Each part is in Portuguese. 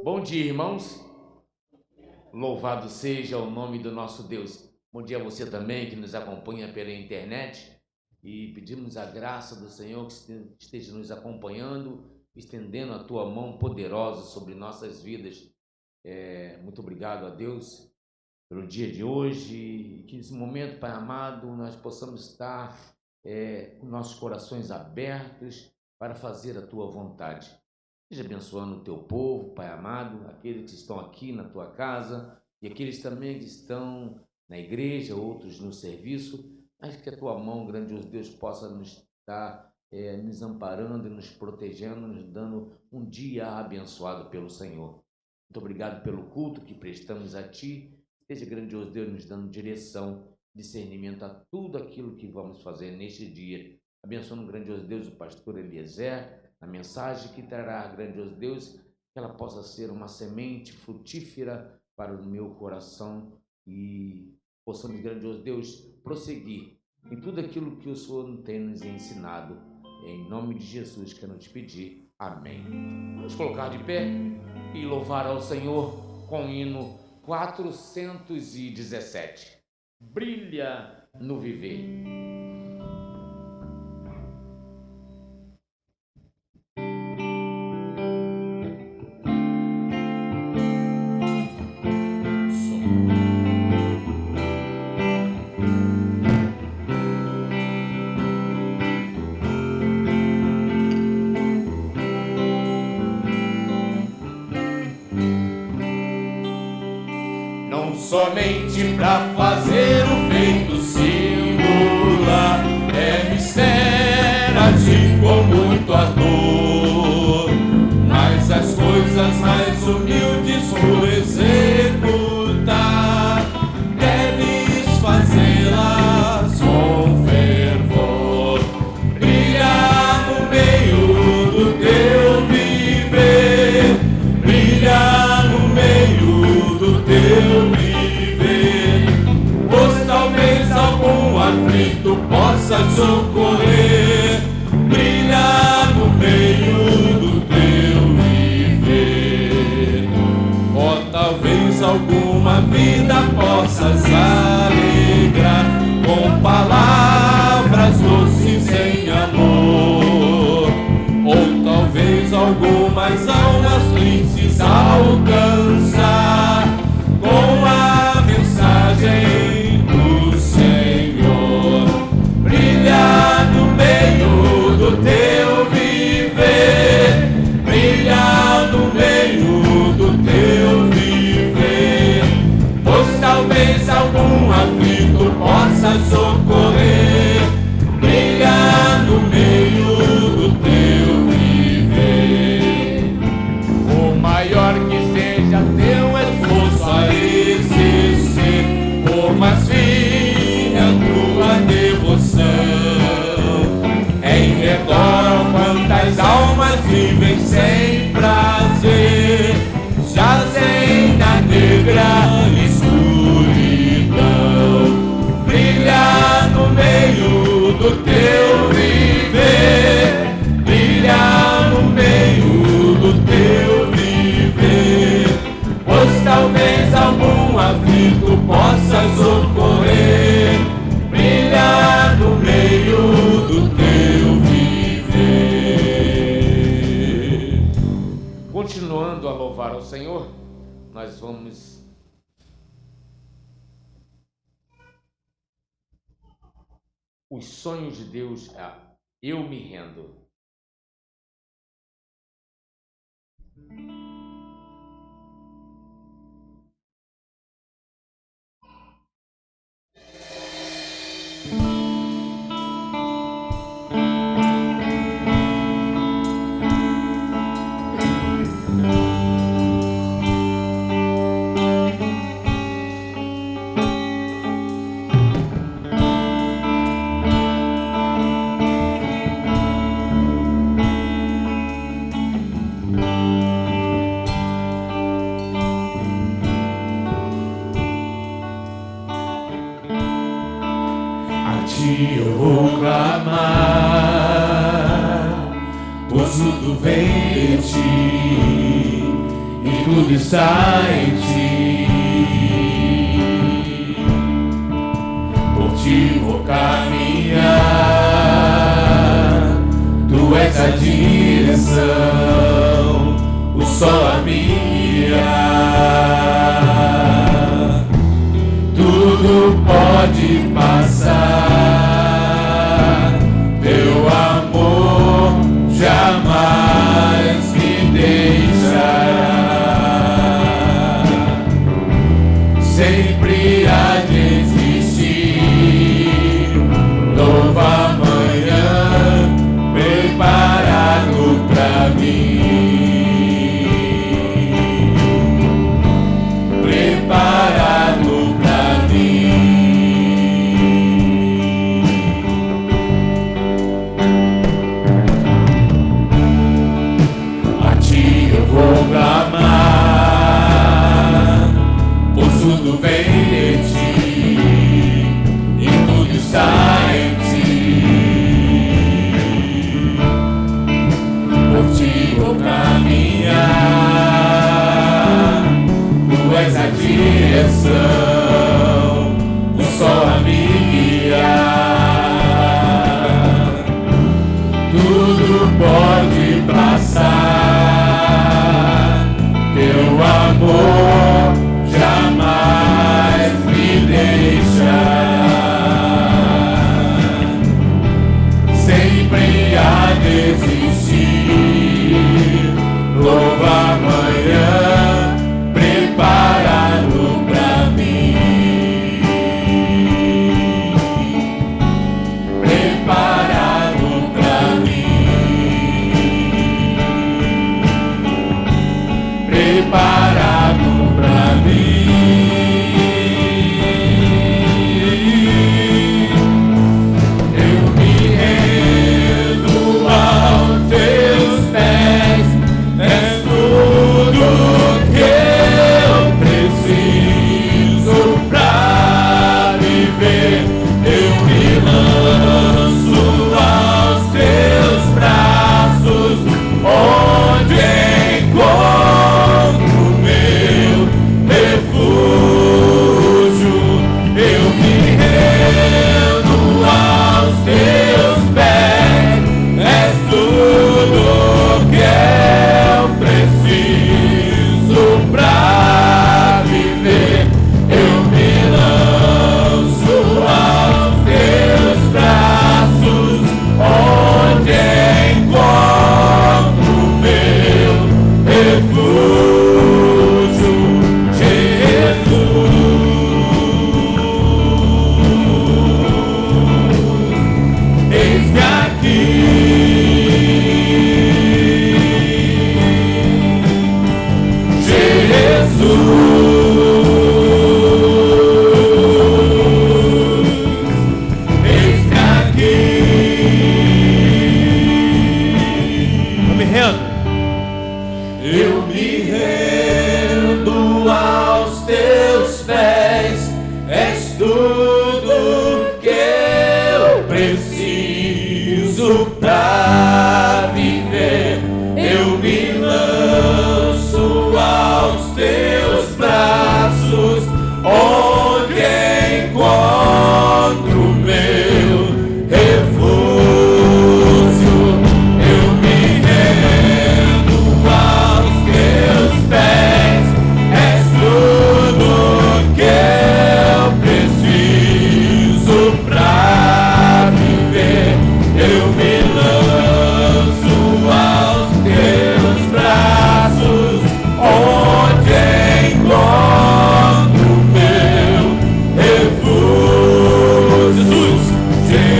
Bom dia, irmãos. Louvado seja o nome do nosso Deus. Bom dia a você também que nos acompanha pela internet e pedimos a graça do Senhor que esteja nos acompanhando, estendendo a tua mão poderosa sobre nossas vidas. Muito obrigado a Deus pelo dia de hoje, que nesse momento, Pai amado, nós possamos estar com nossos corações abertos para fazer a tua vontade. Seja abençoando o teu povo, Pai amado, aqueles que estão aqui na tua casa e aqueles também que estão na igreja, outros no serviço, mas que a tua mão, grandioso Deus, possa nos estar nos amparando e nos protegendo, nos dando um dia abençoado pelo Senhor. Muito obrigado pelo culto que prestamos a Ti. Seja grandioso Deus nos dando direção, discernimento a tudo aquilo que vamos fazer neste dia. Abençoando o grandioso Deus, o pastor Eliezer, a mensagem que trará, grandioso Deus, que ela possa ser uma semente frutífera para o meu coração e possamos, grandioso Deus, prosseguir em tudo aquilo que o Senhor tem nos ensinado. Em nome de Jesus que eu não te pedi. Amém. Vamos colocar de pé e louvar ao Senhor com o hino 417. Brilha no viver. Somente pra fazer o feito singular, mistério agir com muito ardor, mas as coisas mais humildes por executar, deves fazê-las com fervor. Brilhar no meio do teu viver, brilhar no meio do teu viver, algum aflito possa socorrer, brilhar no meio do teu viver. Talvez alguma vida possas alegrar com palavras doces em amor, ou talvez algumas almas tristes alcançar com a mensagem do teu viver, brilhar no meio do teu viver, pois talvez algum aflito possa socorrer, brilhar no meio do teu viver. Por maior que seja teu esforço a exercer, por mais fina tua devoção, em redor quantas almas vivem sem prazer, jazem na negra escuridão. Brilhar no meio do teu viver, brilhar no meio do teu viver, pois talvez algum aflito possa socorrer, brilhar no meio do teu viver. Continuando a louvar ao Senhor, nós vamos os sonhos de Deus, eu me rendo. Eu vou clamar, pois tudo vem de ti, e tudo está em ti. Por ti vou caminhar, tu és a direção, o sol a guiar. Tudo pode passar, teu amor jamais me deixará. Sempre há de existir novo amanhã preparado pra mim, preparado pra mim. A ti eu vou clamar, pois tudo vem de ti e tudo está em ti. Por ti vou caminhar, tu és a direção, o sol a me guiar. Tudo pode passar, teu amor jamais me deixará. Sempre há de existir novo amanhã preparado pra mim, preparado pra mim, preparado pra mim. Eu me rendo aos teus pés, és tudo que eu preciso pra viver. Eu me lanço aos teus braços, onde encontro meu refúgio. Eu me rendo aos teus pés, és tudo que eu preciso pra viver. Eu me lanço aos teus braços, onde encontro meu refúgio, Jesus. Eis-me aqui, Jesus. Eis-me aqui. Eu me rendo. Eu me rendo aos teus pés, és tudo que eu preciso pra viver. Eu me lanço aos teus braços, onde encontro meu refúgio. Eu me rendo aos teus pés, és tudo que eu preciso pra viver. Eu me lanço aos teus braços, onde encontro meu refúgio, Jesus.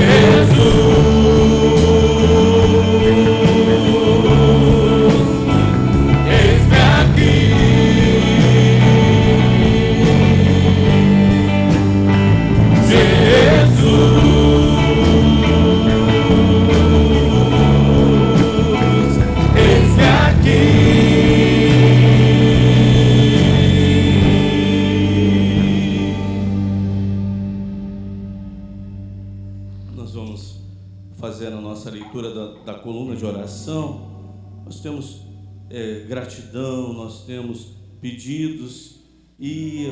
Eis-me aqui, Jesus. Eis-me aqui. Nós vamos fazer a nossa leitura da coluna de oração. Nós temos gratidão, nós temos pedidos e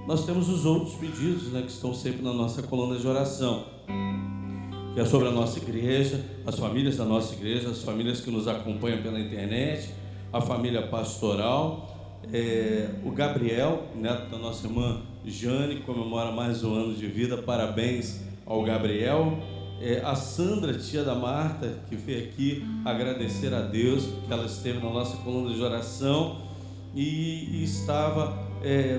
nós temos os outros pedidos, né, que estão sempre na nossa coluna de oração, que é sobre a nossa igreja, as famílias da nossa igreja, as famílias que nos acompanham pela internet, a família pastoral, o Gabriel, neto da nossa irmã Jane, comemora mais um ano de vida, parabéns ao Gabriel. A Sandra, tia da Marta, que veio aqui agradecer a Deus, porque ela esteve na nossa coluna de oração e estava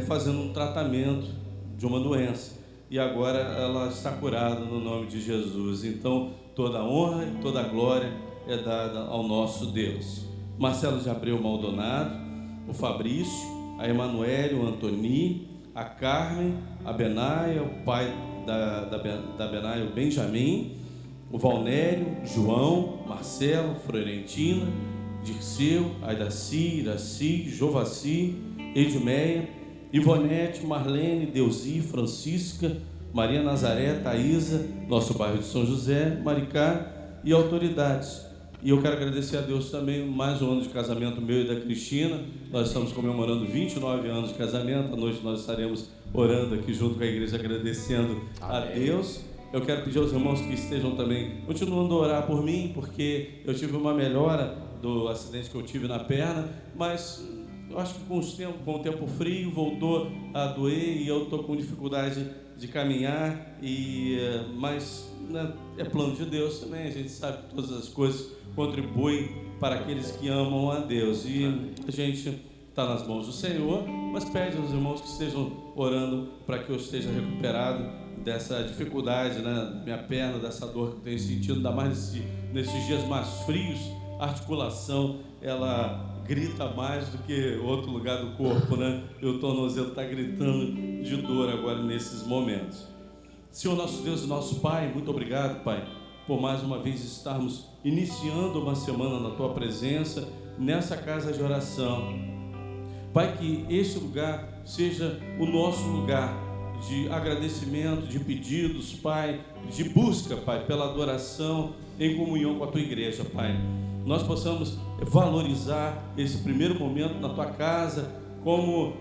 fazendo um tratamento de uma doença, e agora ela está curada no nome de Jesus. Então toda a honra e toda a glória é dada ao nosso Deus. Marcelo de Abreu Maldonado, o Fabrício, a Emanuele, o Antoni, a Carmen, a Benaia, o pai da Benaia, o Benjamin, o Valnério, João, Marcelo, Florentina, Dirceu, Aidaci, Iraci, Jovaci, Edmeia, Ivonete, Marlene, Deusi, Francisca, Maria Nazaré, Thaisa, nosso bairro de São José, Maricá e autoridades. E eu quero agradecer a Deus também, mais um ano de casamento meu e da Cristina. Nós estamos comemorando 29 anos de casamento. À noite nós estaremos orando aqui junto com a igreja, agradecendo a Deus. Eu quero pedir aos irmãos que estejam também continuando a orar por mim, porque eu tive uma melhora do acidente que eu tive na perna, mas eu acho que com o tempo frio voltou a doer e eu estou com dificuldade de caminhar, mas né, é plano de Deus também. A gente sabe que todas as coisas contribuem para aqueles que amam a Deus, e a gente está nas mãos do Senhor, mas pede aos irmãos que estejam orando para que eu esteja recuperado dessa dificuldade, né, minha perna, dessa dor que eu tenho sentido, ainda mais nesses dias mais frios. A articulação, ela grita mais do que outro lugar do corpo, né? O tornozelo está gritando de dor agora nesses momentos. Senhor nosso Deus e nosso Pai, muito obrigado, Pai, por mais uma vez estarmos iniciando uma semana na Tua presença, nessa casa de oração. Pai, que este lugar seja o nosso lugar de agradecimento, de pedidos, Pai, de busca, Pai, pela adoração em comunhão com a Tua igreja, Pai. Nós possamos valorizar esse primeiro momento na Tua casa como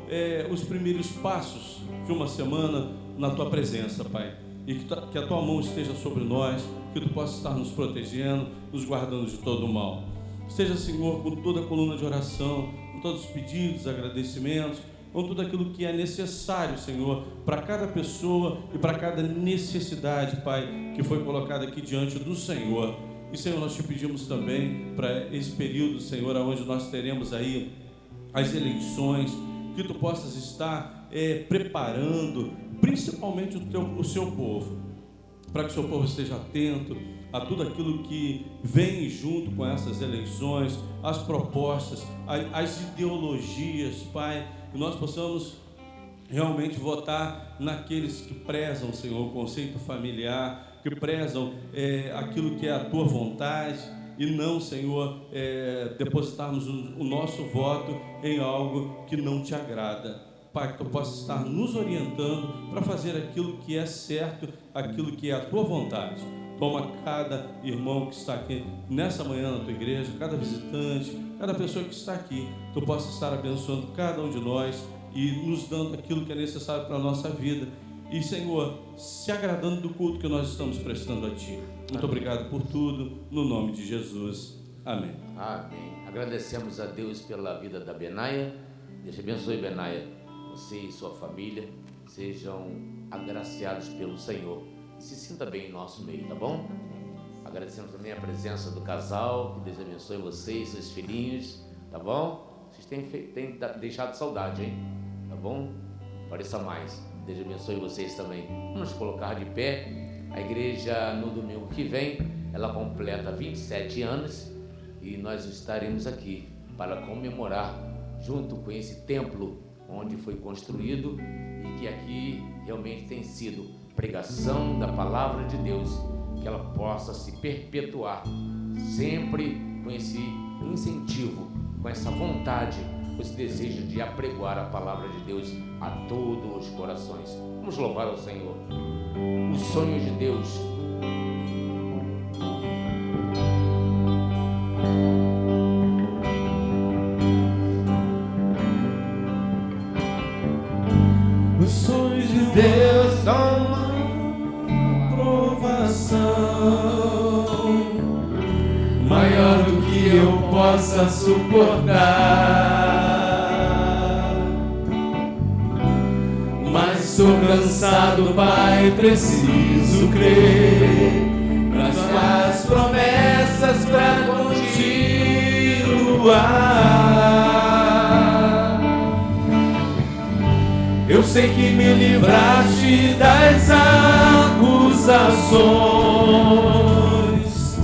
os primeiros passos de uma semana na Tua presença, Pai. E que a Tua mão esteja sobre nós, que Tu possa estar nos protegendo, nos guardando de todo o mal. Esteja, Senhor, com toda a coluna de oração, com todos os pedidos, agradecimentos, com tudo aquilo que é necessário, Senhor, para cada pessoa e para cada necessidade, Pai, que foi colocada aqui diante do Senhor. E, Senhor, nós Te pedimos também para esse período, Senhor, onde nós teremos aí as eleições, que Tu possas estar preparando, principalmente o Seu povo, para que o Seu povo esteja atento a tudo aquilo que vem junto com essas eleições, as propostas, as ideologias, Pai, que nós possamos realmente votar naqueles que prezam, Senhor, o conceito familiar, que prezam aquilo que é a Tua vontade, e não, Senhor, depositarmos o nosso voto em algo que não Te agrada. Pai, que Tu possas estar nos orientando para fazer aquilo que é certo, aquilo que é a Tua vontade. Toma cada irmão que está aqui nessa manhã na Tua igreja, cada visitante, cada pessoa que está aqui, Tu possas estar abençoando cada um de nós e nos dando aquilo que é necessário para a nossa vida. E, Senhor, se agradando do culto que nós estamos prestando a Ti. Muito obrigado por tudo, no nome de Jesus. Amém. Amém. Agradecemos a Deus pela vida da Benaia. Deus abençoe, Benaia. Você e sua família sejam agraciados pelo Senhor. Se sinta bem em nosso meio, tá bom? Agradecemos também a presença do casal. Que Deus abençoe vocês, seus filhinhos, tá bom? Vocês têm deixado saudade, hein? Tá bom? Pareça mais. Deus abençoe vocês também. Vamos colocar de pé. A igreja, no domingo que vem, ela completa 27 anos e nós estaremos aqui para comemorar junto com esse templo onde foi construído e que aqui realmente tem sido pregação da palavra de Deus, que ela possa se perpetuar sempre com esse incentivo, com essa vontade, com esse desejo de apregoar a palavra de Deus a todos os corações. Vamos louvar ao Senhor. Os sonhos de Deus maior do que eu possa suportar. Mas estou cansado, Pai, preciso crer nas tuas promessas pra continuar. Eu sei que me livraste das acusações,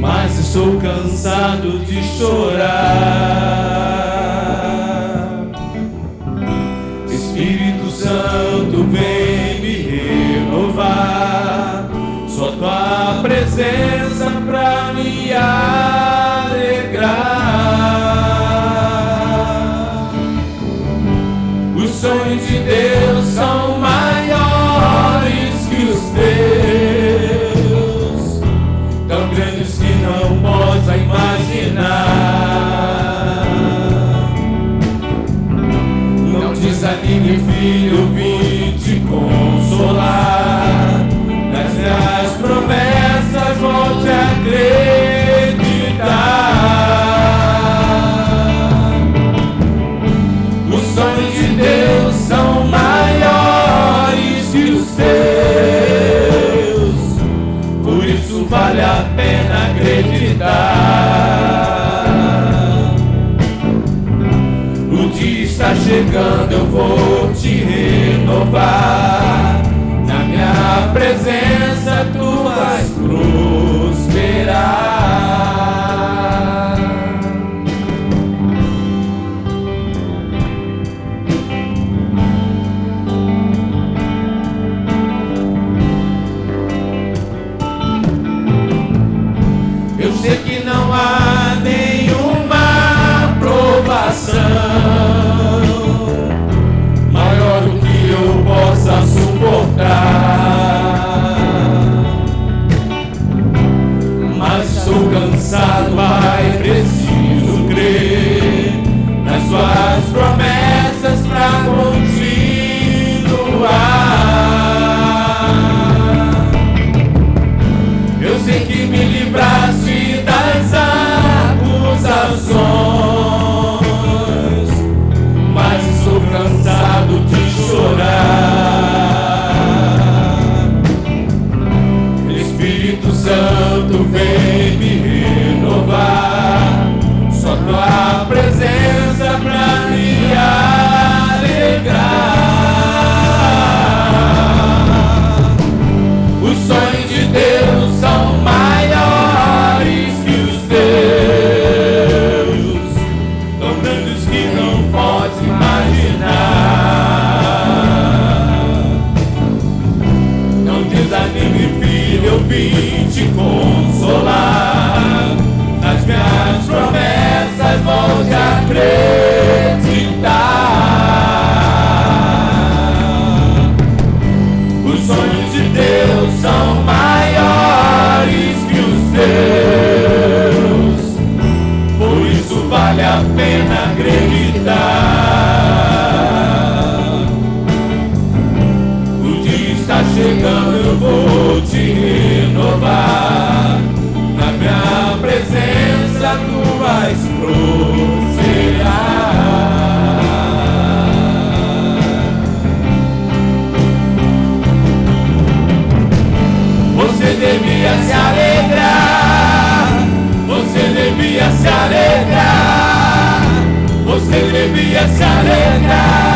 mas estou cansado de chorar. Espírito Santo, vem me renovar. Só tua presença pra me alegrar. Os sonhos de Deus são maiores que os teus, tão grandes que não possa imaginar. Não desanime, filho, eu vim te consolar. Nas minhas promessas volte a acreditar. Os sonhos de Deus são maiores que os teus, por isso vale a pena acreditar. O dia está chegando, eu vou te renovar. Na minha presença tu vais prosperar. Eu sei que não há nenhuma provação maior do que eu possa suportar, mas estou cansado, Pai, preciso crer nas suas promessas pra continuar. Eu sei que me livraste das acusações, mas estou cansado de chorar. Espírito Santo, vem me renovar. Só tua presença pra me alegrar. Os sonhos de Deus são maiores que os teus, tão grandes que não pode imaginar. Não desanime, filho, eu vim te consolar. Nas minhas promessas volte a acreditar. Os sonhos de Deus são maiores que os teus, por isso vale a pena acreditar. O dia está chegando, eu vou te renovar. Na minha presença tu vais prosperar. Você devia se alegrar, você devia se alegrar, você devia se alegrar.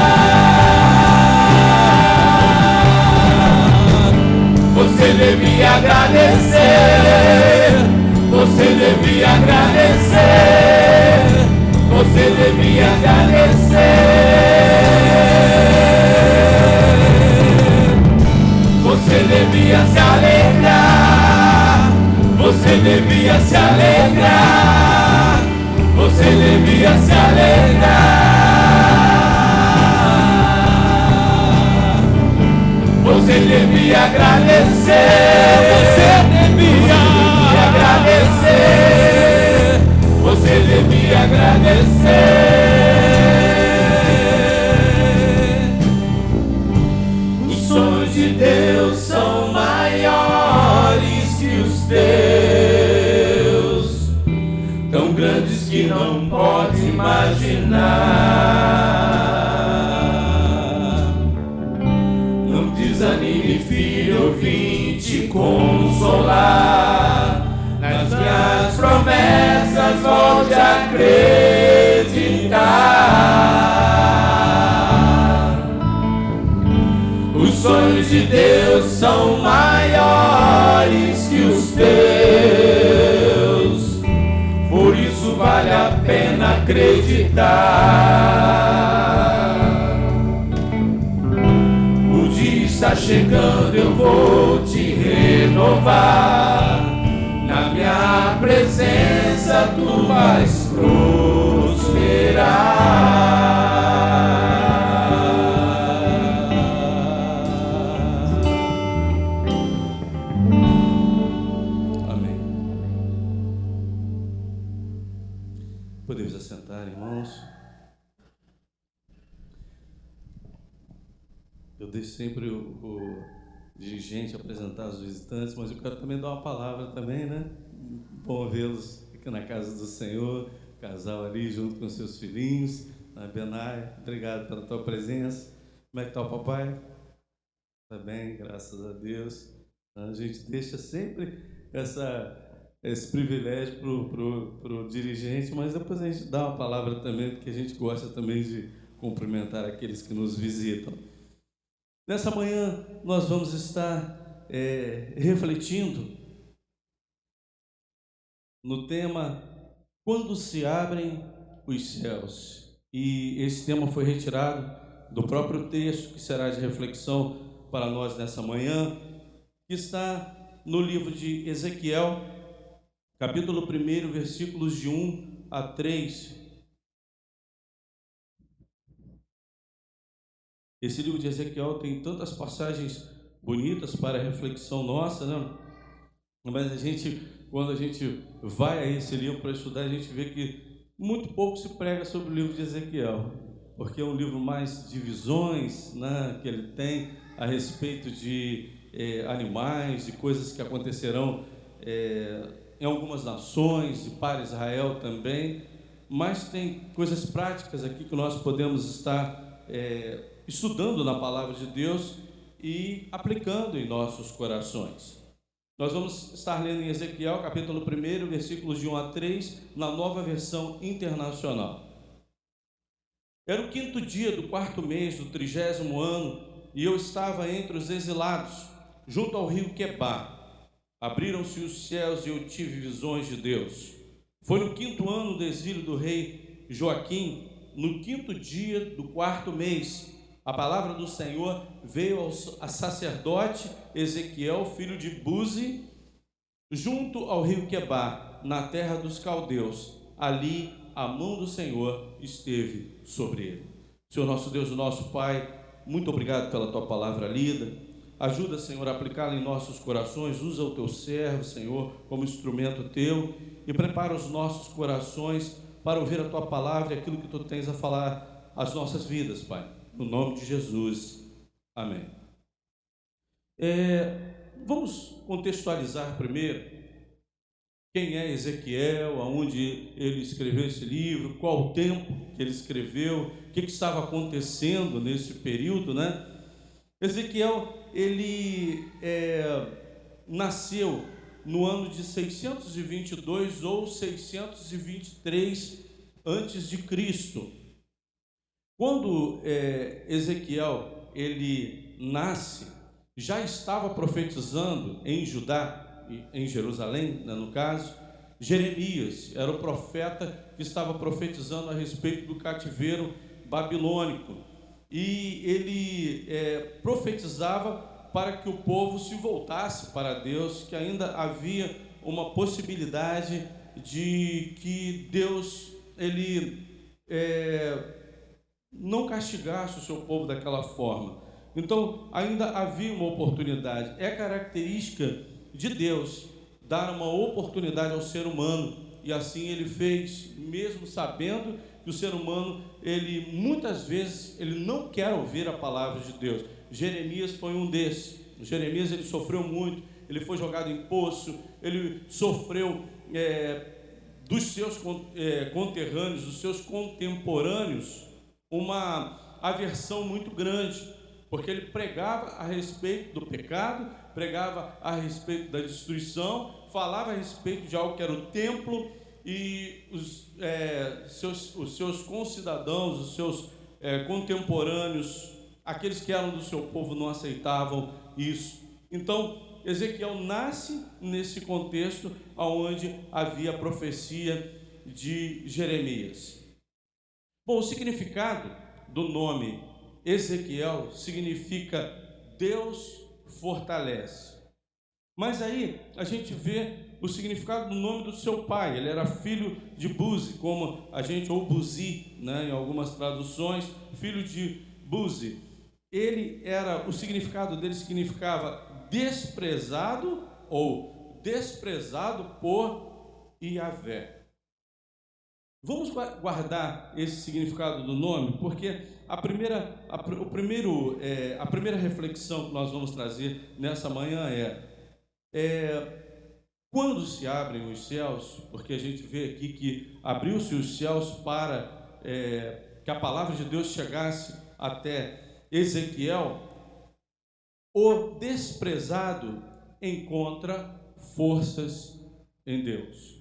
Você devia agradecer, você devia agradecer, você devia agradecer. Você devia se alegrar, você devia se alegrar, você devia se alegrar. Você devia agradecer, você devia agradecer, você devia agradecer. Os sonhos de Deus são maiores que acreditar. Os sonhos de Deus são maiores que os teus, por isso vale a pena acreditar. O dia está chegando, eu vou te renovar. Na minha presença tu vais prosperar. Amém. Podemos assentar, irmãos. Eu deixo sempre o dirigente apresentar os visitantes, mas eu quero também dar uma palavra também, né? Bom vê-los aqui na casa do Senhor, o casal ali junto com seus filhinhos. Benai, obrigado pela tua presença. Como é que está o papai? Está bem, graças a Deus. A gente deixa sempre esse privilégio para o dirigente, mas depois a gente dá uma palavra também, porque a gente gosta também de cumprimentar aqueles que nos visitam. Nessa manhã nós vamos estar refletindo no tema Quando se abrem os céus. E esse tema foi retirado do próprio texto que será de reflexão para nós nessa manhã, que está no livro de Ezequiel, capítulo 1, versículos de 1 a 3. Esse livro de Ezequiel tem tantas passagens bonitas para a reflexão nossa, né? Mas quando a gente vai a esse livro para estudar, a gente vê que muito pouco se prega sobre o livro de Ezequiel, porque é um livro mais de visões, né, que ele tem a respeito de animais, de coisas que acontecerão em algumas nações, e para Israel também, mas tem coisas práticas aqui que nós podemos estar estudando na palavra de Deus e aplicando em nossos corações. Nós vamos estar lendo em Ezequiel, capítulo 1, versículos de 1 a 3, na Nova Versão Internacional. Era o 5º dia do 4º mês do 30º ano, e eu estava entre os exilados, junto ao rio Quebar. Abriram-se os céus e eu tive visões de Deus. Foi no 5º ano do exílio do rei Joaquim, no 5º dia do 4º mês, a palavra do Senhor veio ao sacerdote Ezequiel, filho de Buzi, junto ao rio Quebar, na terra dos caldeus. Ali a mão do Senhor esteve sobre ele. Senhor nosso Deus, o nosso Pai, muito obrigado pela tua palavra lida. Ajuda, Senhor, a aplicá-la em nossos corações. Usa o teu servo, Senhor, como instrumento teu, e prepara os nossos corações para ouvir a tua palavra e aquilo que tu tens a falar às nossas vidas, Pai. No nome de Jesus. Amém. Vamos contextualizar primeiro quem é Ezequiel, aonde ele escreveu esse livro, qual o tempo que ele escreveu, o que estava acontecendo nesse período, né? Ezequiel, ele nasceu no ano de 622 ou 623 antes de Cristo. Quando Ezequiel ele nasce, já estava profetizando em Judá, em Jerusalém, né, no caso, Jeremias era o profeta que estava profetizando a respeito do cativeiro babilônico, e ele profetizava para que o povo se voltasse para Deus, que ainda havia uma possibilidade de que Deus ele não castigasse o seu povo daquela forma. Então ainda havia uma oportunidade. É característica de Deus dar uma oportunidade ao ser humano, e assim ele fez, mesmo sabendo que o ser humano, ele muitas vezes ele não quer ouvir a palavra de Deus. Jeremias foi um desses. Jeremias ele sofreu muito, ele foi jogado em poço, ele sofreu dos seus conterrâneos, dos seus contemporâneos, uma aversão muito grande, porque ele pregava a respeito do pecado, pregava a respeito da destruição, falava a respeito de algo que era o templo, e os seus concidadãos, os seus contemporâneos, aqueles que eram do seu povo, não aceitavam isso. Então, Ezequiel nasce nesse contexto onde havia a profecia de Jeremias. Bom, o significado do nome Ezequiel significa Deus fortalece. Mas aí a gente vê o significado do nome do seu pai. Ele era filho de Buzi, como a gente, ou Buzi, né, em algumas traduções, filho de Buzi. O significado dele significava desprezado ou desprezado por Yahvé. Vamos guardar esse significado do nome, porque a primeira reflexão que nós vamos trazer nessa manhã quando se abrem os céus, porque a gente vê aqui que abriu-se os céus para que a palavra de Deus chegasse até Ezequiel, o desprezado encontra forças em Deus.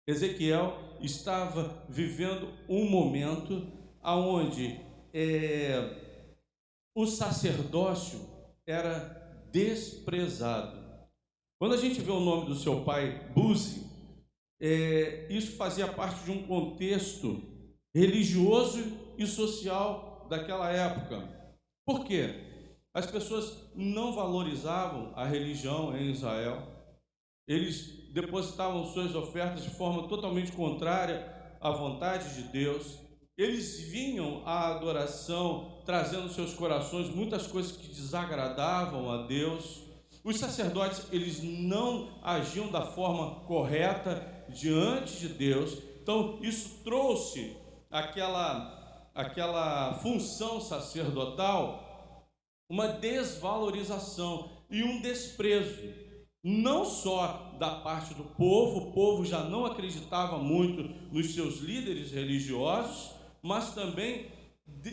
Ezequiel estava vivendo um momento onde o sacerdócio era desprezado. Quando a gente vê o nome do seu pai, Buzi, isso fazia parte de um contexto religioso e social daquela época. Por quê? As pessoas não valorizavam a religião em Israel. Eles depositavam suas ofertas de forma totalmente contrária à vontade de Deus. Eles vinham à adoração trazendo nos seus corações muitas coisas que desagradavam a Deus. Os sacerdotes, eles não agiam da forma correta diante de Deus. Então, isso trouxe aquela função sacerdotal, uma desvalorização e um desprezo. Não só da parte do povo, o povo já não acreditava muito nos seus líderes religiosos, mas também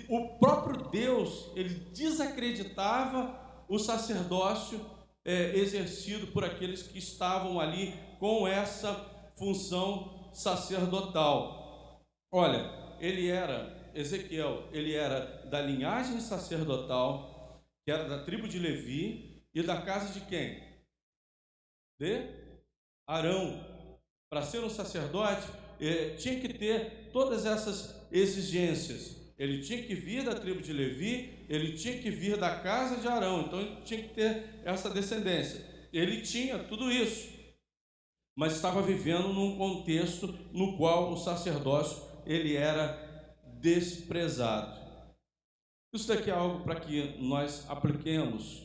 o próprio Deus, ele desacreditava o sacerdócio exercido por aqueles que estavam ali com essa função sacerdotal. Olha, Ezequiel, ele era da linhagem sacerdotal, que era da tribo de Levi, e da casa de quem? De Arão. Para ser um sacerdote, tinha que ter todas essas exigências. Ele tinha que vir da tribo de Levi, ele tinha que vir da casa de Arão, então ele tinha que ter essa descendência. Ele tinha tudo isso, mas estava vivendo num contexto no qual o sacerdócio ele era desprezado. Isso daqui é algo para que nós apliquemos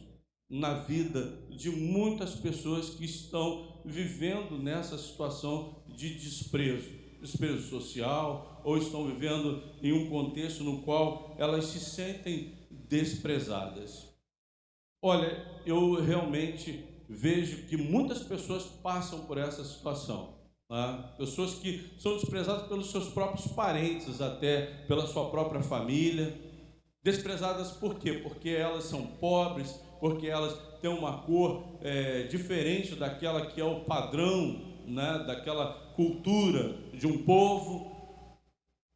na vida de muitas pessoas que estão vivendo nessa situação de desprezo social, ou estão vivendo em um contexto no qual elas se sentem desprezadas. Olha, eu realmente vejo que muitas pessoas passam por essa situação, tá? Pessoas que são desprezadas pelos seus próprios parentes, até pela sua própria família. Desprezadas por quê? Porque elas são pobres, porque elas têm uma cor diferente daquela que é o padrão, né, daquela cultura de um povo.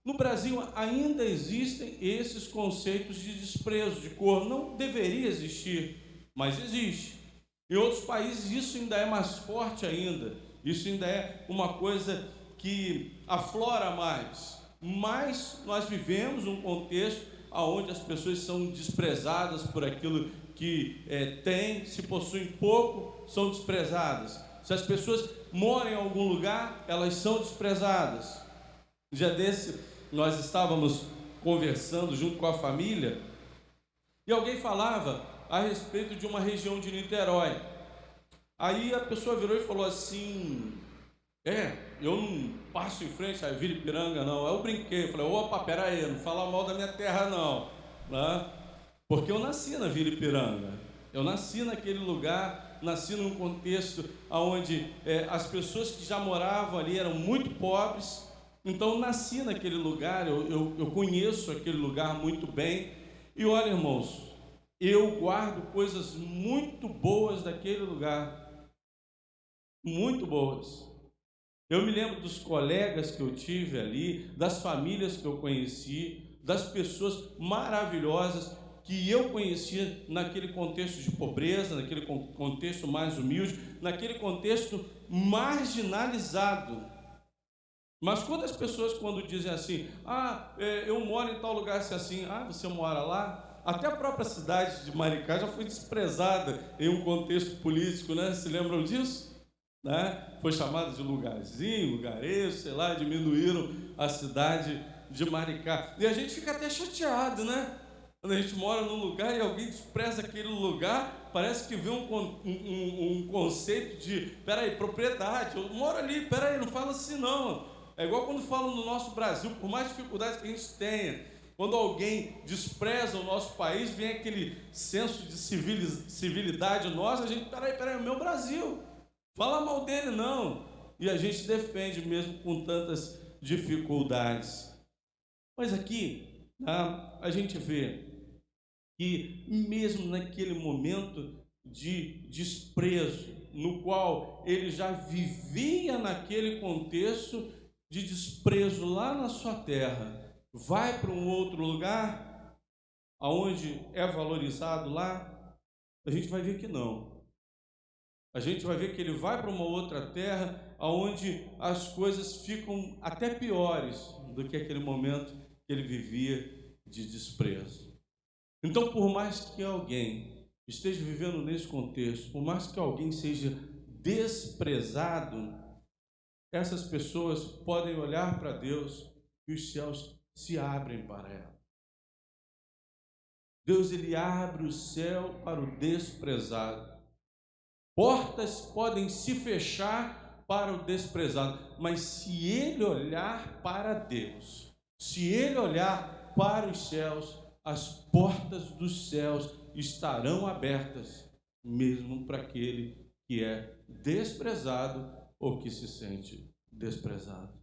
No Brasil ainda existem esses conceitos de desprezo de cor. Não deveria existir, mas existe. Em outros países isso ainda é mais forte ainda. Isso ainda é uma coisa que aflora mais. Mas nós vivemos um contexto onde as pessoas são desprezadas por aquilo que têm, se possuem pouco, são desprezadas. Se as pessoas moram em algum lugar, elas são desprezadas. Um dia desse, nós estávamos conversando junto com a família, e alguém falava a respeito de uma região de Niterói. Aí a pessoa virou e falou assim: eu não passo em frente a Vila Ipiranga, não. Aí eu brinquei, falei: opa, peraí, não fala mal da minha terra, não, né? Porque eu nasci na Vila Ipiranga, eu nasci naquele lugar, nasci num contexto onde as pessoas que já moravam ali eram muito pobres. Então eu nasci naquele lugar, eu conheço aquele lugar muito bem. E olha, irmãos, eu guardo coisas muito boas daquele lugar, muito boas. Eu me lembro dos colegas que eu tive ali, das famílias que eu conheci, das pessoas maravilhosas que eu conhecia naquele contexto de pobreza, naquele contexto mais humilde, naquele contexto marginalizado. Mas quando as pessoas dizem assim, eu moro em tal lugar assim, você mora lá? Até a própria cidade de Maricá já foi desprezada em um contexto político, né? Se lembram disso? Né? Foi chamada de lugarzinho, lugarejo, sei lá, diminuíram a cidade de Maricá. E a gente fica até chateado, né? Quando a gente mora num lugar e alguém despreza aquele lugar, parece que vê um conceito de, peraí, propriedade, eu moro ali, peraí, não fala assim não. É igual quando falam no nosso Brasil, por mais dificuldades que a gente tenha, quando alguém despreza o nosso país, vem aquele senso de civilidade nossa, a gente, peraí, é o meu Brasil, fala mal dele não. E a gente defende mesmo com tantas dificuldades. Mas aqui, a gente vê que mesmo naquele momento de desprezo, no qual ele já vivia naquele contexto de desprezo lá na sua terra, vai para um outro lugar, aonde é valorizado lá, a gente vai ver que não. A gente vai ver que ele vai para uma outra terra, aonde as coisas ficam até piores do que aquele momento que ele vivia de desprezo. Então, por mais que alguém esteja vivendo nesse contexto, por mais que alguém seja desprezado, essas pessoas podem olhar para Deus e os céus se abrem para ela. Deus, ele abre o céu para o desprezado. Portas podem se fechar para o desprezado, mas se ele olhar para Deus, se ele olhar para os céus, as portas dos céus estarão abertas, mesmo para aquele que é desprezado ou que se sente desprezado.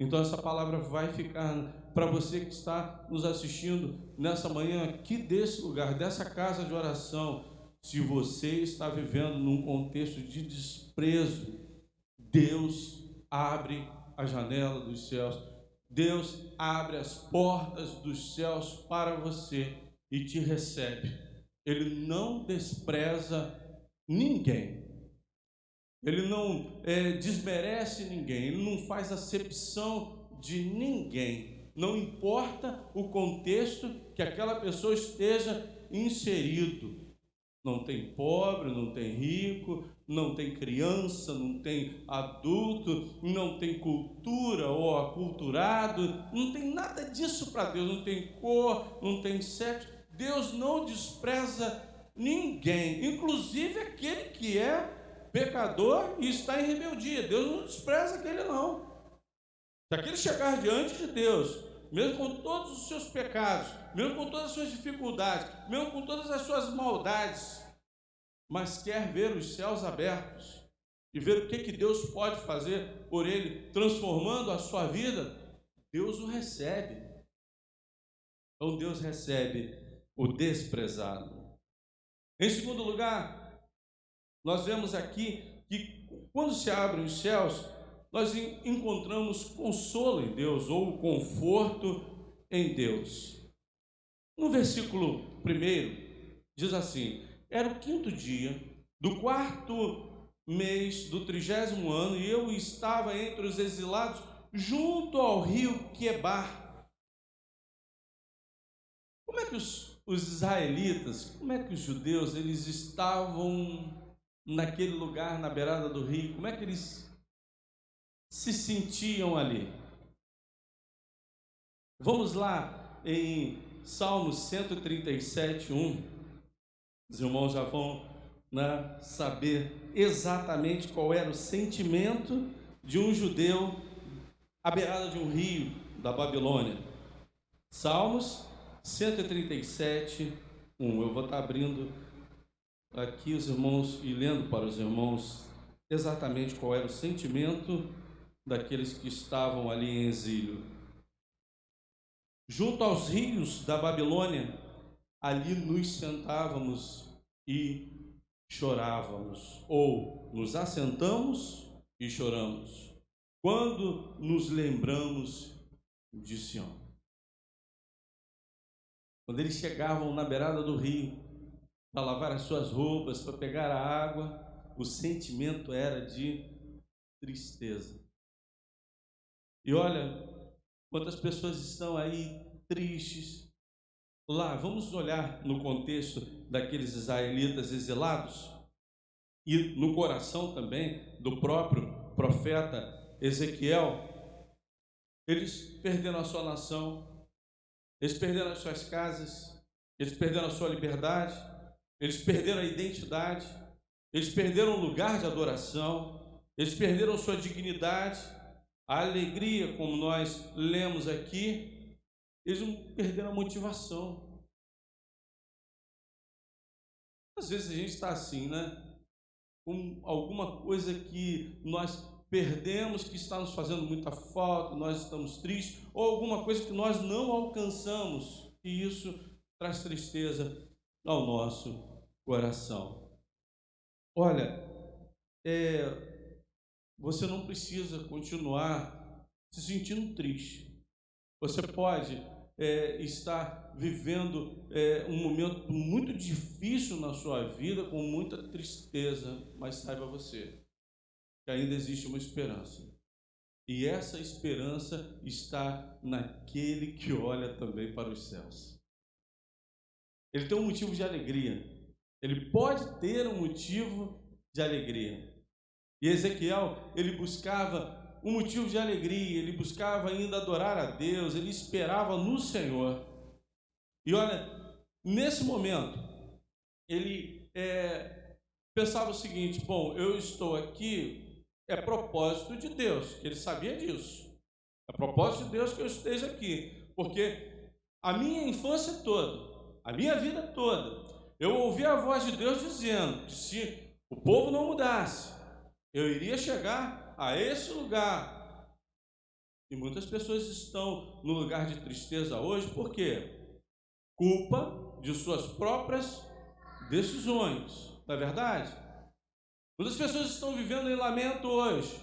Então essa palavra vai ficar para você que está nos assistindo nessa manhã aqui desse lugar, dessa casa de oração. Se você está vivendo num contexto de desprezo, Deus abre a janela dos céus, Deus abre as portas dos céus para você e te recebe. Ele não despreza ninguém. Ele não desmerece ninguém, ele não faz acepção de ninguém. Não importa o contexto que aquela pessoa esteja inserido. Não tem pobre, não tem rico, não tem criança, não tem adulto, não tem cultura ou aculturado, não tem nada disso para Deus, não tem cor, não tem sexo. Deus não despreza ninguém, inclusive aquele que é pecador e está em rebeldia. Deus não despreza aquele não. Se aquele chegar diante de Deus, mesmo com todos os seus pecados, mesmo com todas as suas dificuldades, mesmo com todas as suas maldades, mas quer ver os céus abertos e ver o que Deus pode fazer por ele, transformando a sua vida, Deus o recebe. Então Deus recebe o desprezado. Em segundo lugar, nós vemos aqui que quando se abrem os céus, nós encontramos consolo em Deus, ou conforto em Deus. No versículo 1, diz assim: era o 5º dia do 4º mês do 30º ano, e eu estava entre os exilados junto ao rio Quebar. Como é que os israelitas, como é que os judeus, eles estavam naquele lugar, na beirada do rio? Como é que eles se sentiam ali? Vamos lá em Salmos 137, 1. Os irmãos já vão saber exatamente qual era o sentimento de um judeu à beirada de um rio da Babilônia. Salmos 137, 1. Eu vou estar abrindo aqui os irmãos e lendo para os irmãos exatamente qual era o sentimento daqueles que estavam ali em exílio. Junto aos rios da Babilônia, ali nos sentávamos e chorávamos, ou nos assentamos e choramos. quando nos lembramos de Sião. Quando eles chegavam na beirada do rio para lavar as suas roupas, para pegar a água, o sentimento era de tristeza. E olha, quantas pessoas estão aí tristes. Lá, vamos olhar no contexto daqueles israelitas exilados e no coração também do próprio profeta Ezequiel. Eles perderam a sua nação, eles perderam as suas casas, eles perderam a sua liberdade, eles perderam a identidade, eles perderam o lugar de adoração, eles perderam sua dignidade, a alegria, como nós lemos aqui, eles perderam a motivação. Às vezes a gente está assim, né? Com alguma coisa que nós perdemos, que está nos fazendo muita falta, nós estamos tristes, ou alguma coisa que nós não alcançamos, e isso traz tristeza ao nosso coração. Olha, você não precisa continuar se sentindo triste. Você pode estar vivendo um momento muito difícil na sua vida, com muita tristeza, mas saiba você que ainda existe uma esperança. E essa esperança está naquele que olha também para os céus. Ele tem um motivo de alegria. Ele pode ter um motivo de alegria. E Ezequiel, ele buscava um motivo de alegria, ele buscava ainda adorar a Deus, ele esperava no Senhor. E olha, nesse momento, ele pensava o seguinte: bom, eu estou aqui, é propósito de Deus, que ele sabia disso. É propósito de Deus que eu esteja aqui, porque a minha infância toda, a minha vida toda, eu ouvi a voz de Deus dizendo que se o povo não mudasse, eu iria chegar a esse lugar. E muitas pessoas estão no lugar de tristeza hoje, por quê? Culpa de suas próprias decisões, não é verdade? Muitas pessoas estão vivendo em lamento hoje.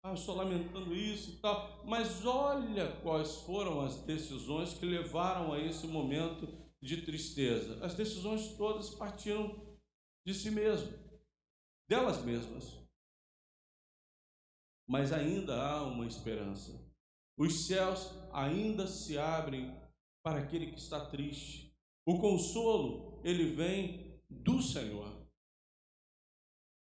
Eu estou lamentando isso e tal, mas olha quais foram as decisões que levaram a esse momento de tristeza. As decisões todas partiram de si mesmo, delas mesmas. Mas ainda há uma esperança. Os céus ainda se abrem para aquele que está triste. O consolo, ele vem do Senhor.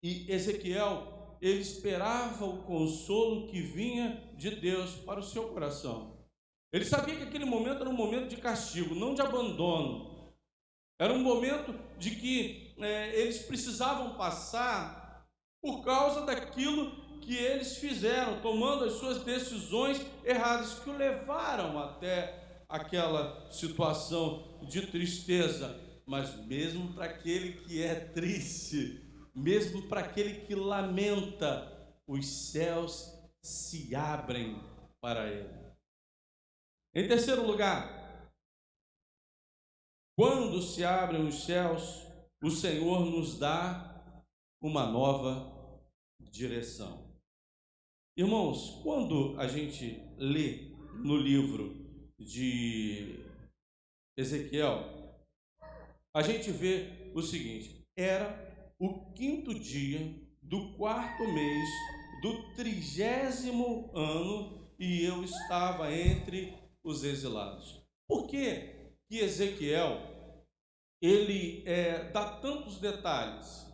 E Ezequiel, ele esperava o consolo que vinha de Deus para o seu coração. Ele sabia que aquele momento era um momento de castigo, não de abandono. Era um momento de que eles precisavam passar por causa daquilo que eles fizeram, tomando as suas decisões erradas, que o levaram até aquela situação de tristeza. Mas mesmo para aquele que é triste, mesmo para aquele que lamenta, os céus se abrem para ele. Em terceiro lugar, quando se abrem os céus, o Senhor nos dá uma nova direção. Irmãos, quando a gente lê no livro de Ezequiel, a gente vê o seguinte: era o 5º dia do 4º mês do 30º ano e eu estava entre os exilados. Por que Ezequiel ele dá tantos detalhes?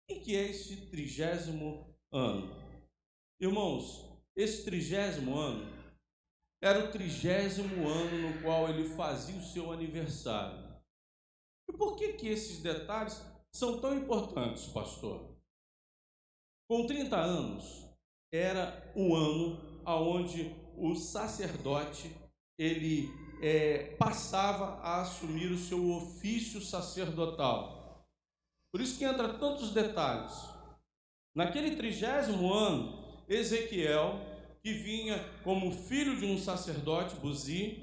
O que é esse 30º ano? Irmãos, esse 30º ano era o 30º ano no qual ele fazia o seu aniversário. E por que esses detalhes são tão importantes, pastor? Com 30 anos, era um ano onde o sacerdote ele passava a assumir o seu ofício sacerdotal. Por isso que entra tantos detalhes. Naquele 30º ano, Ezequiel, que vinha como filho de um sacerdote, Buzi,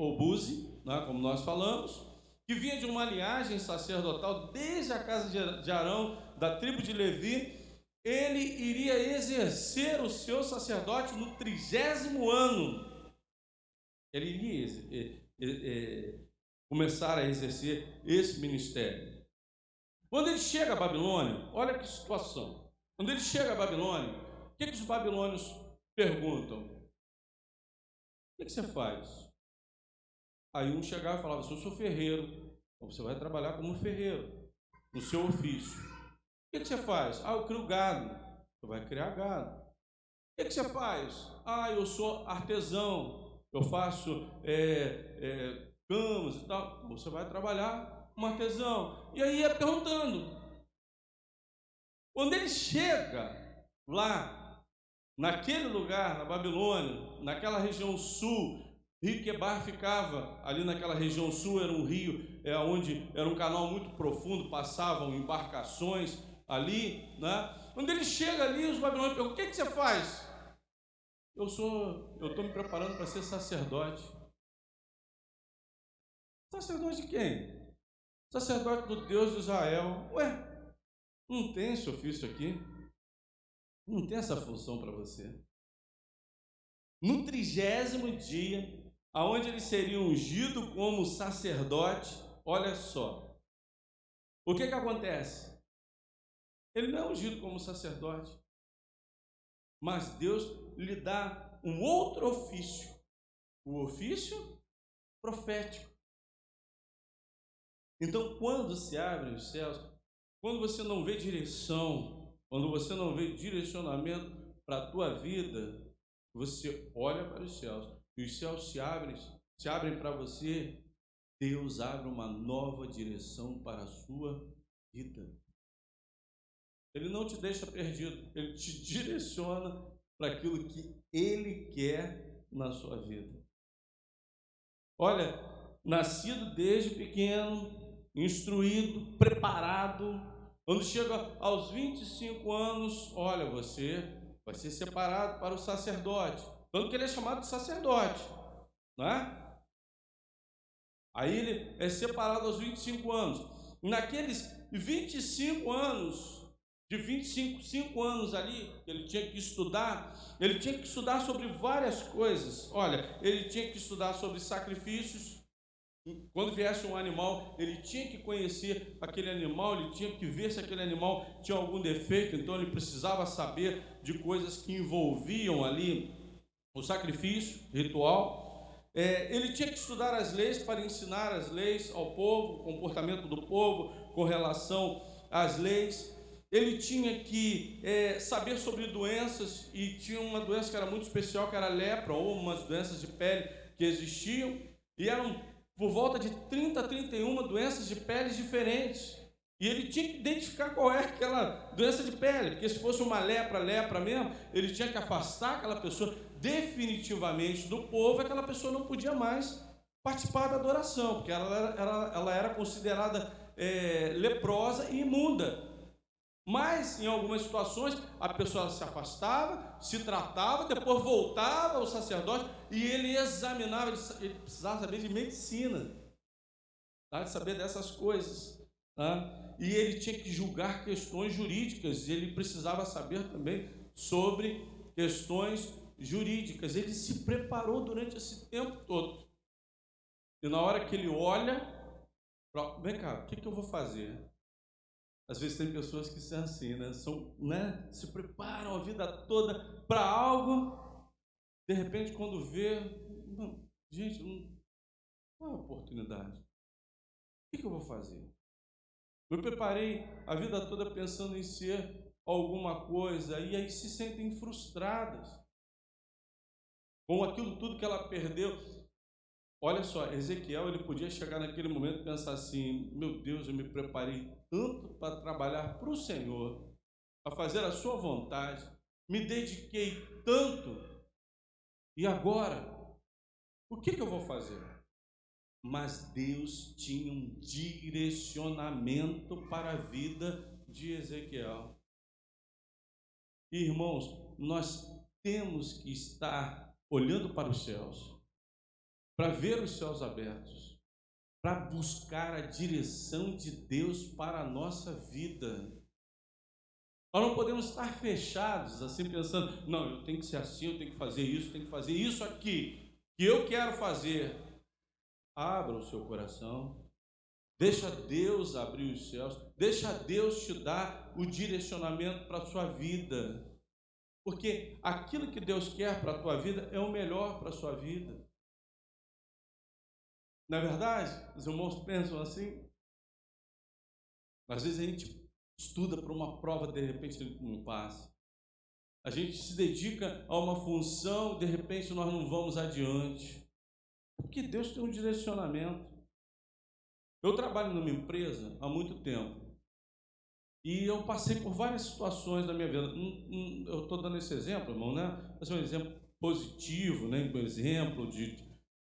né, como nós falamos, que vinha de uma linhagem sacerdotal desde a casa de Arão, da tribo de Levi, ele iria exercer o seu sacerdote no 30º ano. Ele iria começar a exercer esse ministério. Quando ele chega a Babilônia, olha que situação. Quando ele chega a Babilônia, o que os babilônios perguntam? O que você faz? Aí um chegava e falava assim: eu sou ferreiro. Então você vai trabalhar como ferreiro, no seu ofício. O que você faz? Eu crio gado. Você vai criar gado. O que você faz? Eu sou artesão. Eu faço camas e tal. Então você vai trabalhar como artesão. E aí ia perguntando. Quando ele chega lá, naquele lugar, na Babilônia, naquela região sul, Rio Quebar ficava ali naquela região sul, era um rio onde era um canal muito profundo, passavam embarcações ali, né? Quando ele chega ali, os babilônios perguntam: o que você faz? Eu estou me preparando para ser sacerdote. Sacerdote de quem? Sacerdote do Deus de Israel. Ué, não tem esse ofício aqui? Não tem essa função para você? No 30º dia, aonde ele seria ungido como sacerdote, olha só, o que acontece? Ele não é ungido como sacerdote, mas Deus lhe dá um outro ofício, o ofício profético. Então, quando se abrem os céus, quando você não vê direção, quando você não vê direcionamento para a tua vida, você olha para os céus e os céus se abrem para você. Deus abre uma nova direção para a sua vida. Ele não te deixa perdido, ele te direciona para aquilo que ele quer na sua vida. Olha, nascido desde pequeno, instruído, preparado, quando chega aos 25 anos, olha, você vai ser separado para o sacerdote. Tanto que ele é chamado de sacerdote, né? Aí ele é separado aos 25 anos. Naqueles 25 anos, de 25 anos ali, ele tinha que estudar sobre várias coisas. Olha, ele tinha que estudar sobre sacrifícios. Quando viesse um animal, ele tinha que conhecer aquele animal, ele tinha que ver se aquele animal tinha algum defeito, então ele precisava saber de coisas que envolviam ali o sacrifício ritual. Ele tinha que estudar as leis para ensinar as leis ao povo, o comportamento do povo com relação às leis. Ele tinha que saber sobre doenças, e tinha uma doença que era muito especial, que era a lepra, ou umas doenças de pele que existiam, e eram por volta de 30 a 31 doenças de peles diferentes. E ele tinha que identificar qual é aquela doença de pele, porque se fosse uma lepra mesmo, ele tinha que afastar aquela pessoa definitivamente do povo. Aquela pessoa não podia mais participar da adoração, porque ela era considerada leprosa e imunda. Mas, em algumas situações, a pessoa se afastava, se tratava, depois voltava ao sacerdote e ele examinava, ele precisava saber de medicina, tá? De saber dessas coisas, tá? E ele tinha que julgar questões jurídicas, ele precisava saber também sobre questões jurídicas. Ele se preparou durante esse tempo todo. E na hora que ele olha, vem cá, o que eu vou fazer? Às vezes tem pessoas que são assim, né? Se preparam a vida toda para algo, de repente quando vê, gente, não é oportunidade. O que eu vou fazer? Eu preparei a vida toda pensando em ser alguma coisa, e aí se sentem frustradas com aquilo tudo que ela perdeu. Olha só, Ezequiel, ele podia chegar naquele momento e pensar assim: meu Deus, eu me preparei tanto para trabalhar para o Senhor, para fazer a sua vontade, me dediquei tanto, e agora, o que eu vou fazer? Mas Deus tinha um direcionamento para a vida de Ezequiel. Irmãos, nós temos que estar olhando para os céus, para ver os céus abertos, para buscar a direção de Deus para a nossa vida. Nós não podemos estar fechados, assim, pensando, não, eu tenho que ser assim, eu tenho que fazer isso, tenho que fazer isso aqui, que eu quero fazer. Abra o seu coração, deixa Deus abrir os céus, deixa Deus te dar o direcionamento para a sua vida, porque aquilo que Deus quer para a tua vida é o melhor para a sua vida. Na verdade, os irmãos pensam assim. Às vezes a gente estuda para uma prova, de repente não passa. A gente se dedica a uma função, de repente nós não vamos adiante. Porque Deus tem um direcionamento. Eu trabalho numa empresa há muito tempo. E eu passei por várias situações da minha vida. Eu estou dando esse exemplo, irmão, né? Esse é um exemplo positivo, né? Um exemplo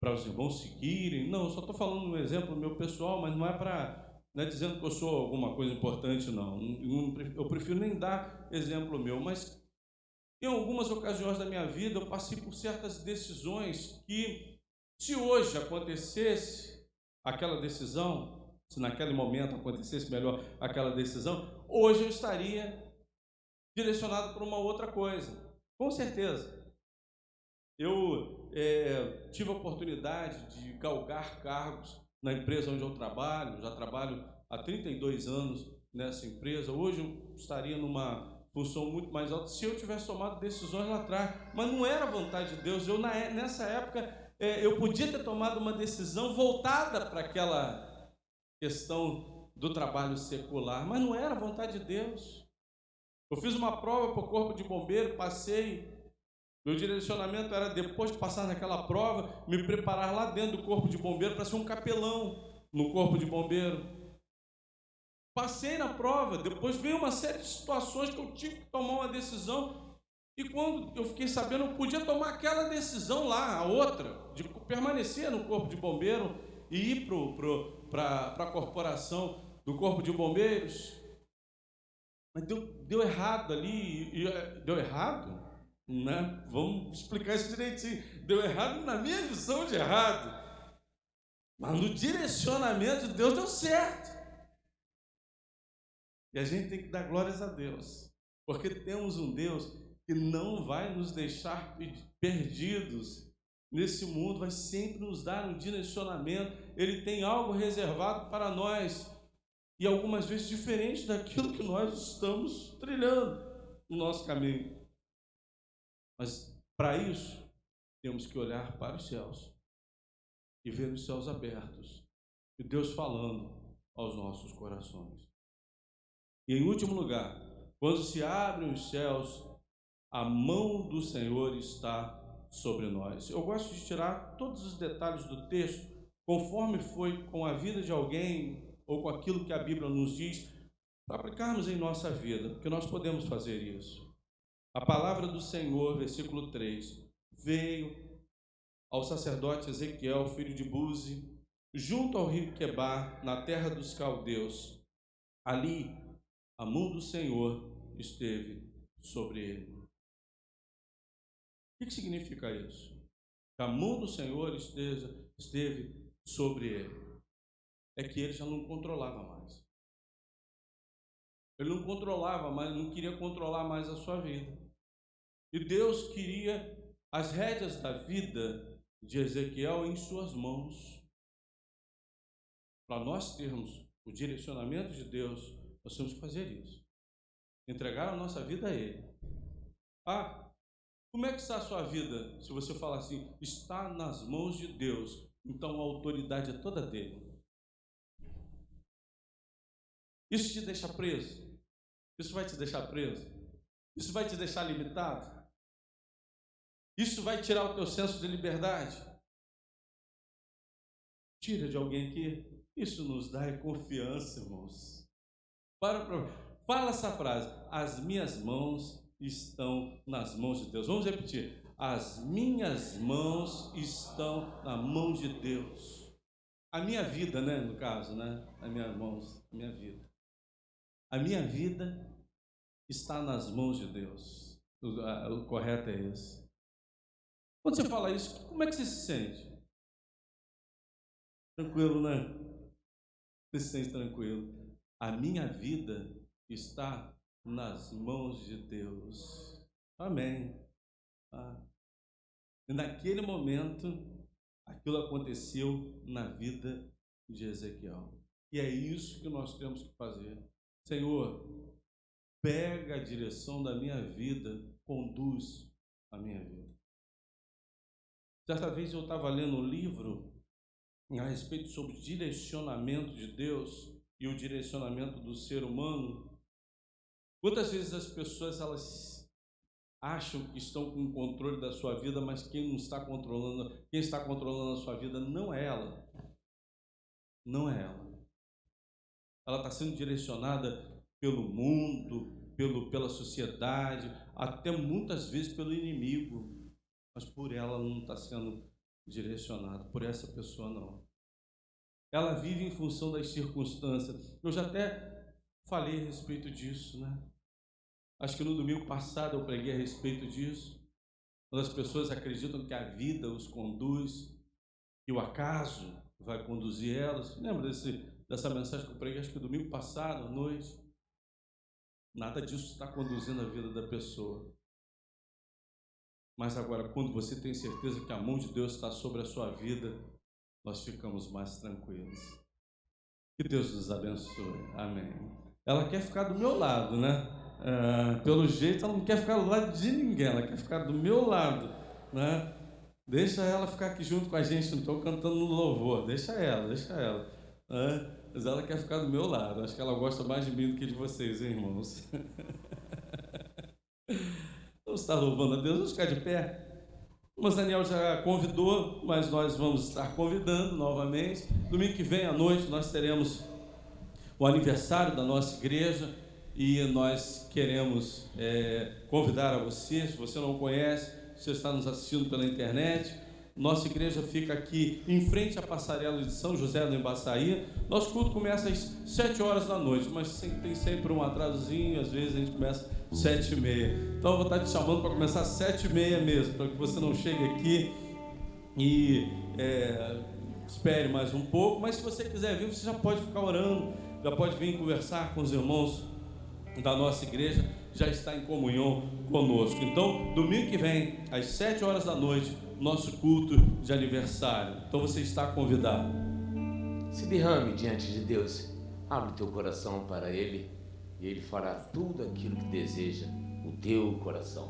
para os irmãos seguirem. Não, eu só estou falando um exemplo meu pessoal, mas não é para... Não é dizendo que eu sou alguma coisa importante, não. Eu prefiro nem dar exemplo meu, mas em algumas ocasiões da minha vida eu passei por certas decisões que, se hoje acontecesse aquela decisão, se naquele momento acontecesse melhor aquela decisão, hoje eu estaria direcionado para uma outra coisa, com certeza. Eu tive a oportunidade de galgar cargos na empresa onde eu trabalho, já trabalho há 32 anos nessa empresa. Hoje eu estaria numa função muito mais alta se eu tivesse tomado decisões lá atrás, mas não era a vontade de Deus. Nessa época, eu podia ter tomado uma decisão voltada para aquela questão do trabalho secular, mas não era a vontade de Deus. Eu fiz uma prova para o Corpo de Bombeiro, passei. Meu direcionamento era, depois de passar naquela prova, me preparar lá dentro do Corpo de Bombeiro para ser um capelão no Corpo de Bombeiro. Passei na prova, depois veio uma série de situações que eu tive que tomar uma decisão, e quando eu fiquei sabendo, eu podia tomar aquela decisão lá, a outra, de permanecer no Corpo de Bombeiro e ir para a corporação do Corpo de Bombeiros. Mas deu errado ali, deu errado? Né? Vamos explicar isso direitinho. Deu errado na minha visão de errado, mas no direcionamento de Deus deu certo. E a gente tem que dar glórias a Deus, porque temos um Deus que não vai nos deixar perdidos nesse mundo, vai sempre nos dar um direcionamento. Ele tem algo reservado para nós, e algumas vezes diferente daquilo que nós estamos trilhando no nosso caminho. Mas para isso, temos que olhar para os céus e ver os céus abertos e Deus falando aos nossos corações. E em último lugar, quando se abrem os céus, a mão do Senhor está sobre nós. Eu gosto de tirar todos os detalhes do texto, conforme foi com a vida de alguém ou com aquilo que a Bíblia nos diz, para aplicarmos em nossa vida, porque nós podemos fazer isso. A palavra do Senhor, versículo 3, veio ao sacerdote Ezequiel, filho de Buzi, junto ao rio Quebar, na terra dos caldeus. Ali, a mão do Senhor esteve sobre ele. O que significa isso? Que a mão do Senhor esteve sobre ele. É que ele já não controlava mais. Ele não controlava mais, não queria controlar mais a sua vida. E Deus queria as rédeas da vida de Ezequiel em suas mãos. Para nós termos o direcionamento de Deus, nós temos que fazer isso. Entregar a nossa vida a Ele. Como é que está a sua vida? Se você falar assim, está nas mãos de Deus, então a autoridade é toda dele. Isso te deixa preso? Isso vai te deixar preso? Isso vai te deixar limitado? Isso vai tirar o teu senso de liberdade? Tira de alguém aqui. Isso nos dá confiança, irmãos. Fala essa frase. As minhas mãos estão nas mãos de Deus. Vamos repetir. As minhas mãos estão na mão de Deus. A minha vida, né? No caso, né? As minhas mãos, a minha vida. A minha vida está nas mãos de Deus. O correto é esse. Quando você fala isso, como é que você se sente? Tranquilo, né? Você se sente tranquilo. A minha vida está nas mãos de Deus. Amém. E naquele momento, aquilo aconteceu na vida de Ezequiel. E é isso que nós temos que fazer. Senhor, pega a direção da minha vida, conduz a minha vida. Certa vez eu estava lendo um livro a respeito sobre o direcionamento de Deus e o direcionamento do ser humano. Quantas vezes as pessoas elas acham que estão com o controle da sua vida, mas quem está controlando a sua vida não é ela. Não é ela. Ela está sendo direcionada pelo mundo, pela sociedade, até muitas vezes pelo inimigo, mas por ela não está sendo direcionada, por essa pessoa não. Ela vive em função das circunstâncias. Eu já até falei a respeito disso, né? Acho que no domingo passado eu preguei a respeito disso. Quando as pessoas acreditam que a vida os conduz, que o acaso vai conduzir elas. Lembra dessa mensagem que eu preguei, acho que domingo passado, à noite? Nada disso está conduzindo a vida da pessoa. Mas agora, quando você tem certeza que a mão de Deus está sobre a sua vida, nós ficamos mais tranquilos. Que Deus nos abençoe. Amém. Ela quer ficar do meu lado, né? Pelo jeito, ela não quer ficar do lado de ninguém, ela quer ficar do meu lado, né? Deixa ela ficar aqui junto com a gente, não estou cantando no louvor, deixa ela, né? Mas ela quer ficar do meu lado, acho que ela gosta mais de mim do que de vocês, hein, irmãos? Vamos estar louvando a Deus, vamos ficar de pé. O Daniel já convidou, mas nós vamos estar convidando novamente. Domingo que vem à noite nós teremos o aniversário da nossa igreja e nós queremos convidar a você, se você não conhece, se você está nos assistindo pela internet, nossa igreja fica aqui em frente à passarela de São José do Embaçaí. Nosso culto começa às 7 horas da noite, mas tem sempre um atrasozinho, às vezes a gente começa às 7h30. Então eu vou estar te chamando para começar às 7h30 mesmo, para que você não chegue aqui e espere mais um pouco. Mas se você quiser vir, você já pode ficar orando, já pode vir conversar com os irmãos da nossa igreja, já está em comunhão conosco. Então, domingo que vem, às 7 horas da noite, nosso culto de aniversário. Então você está convidado. Se derrame diante de Deus, abre teu coração para Ele e Ele fará tudo aquilo que deseja o teu coração.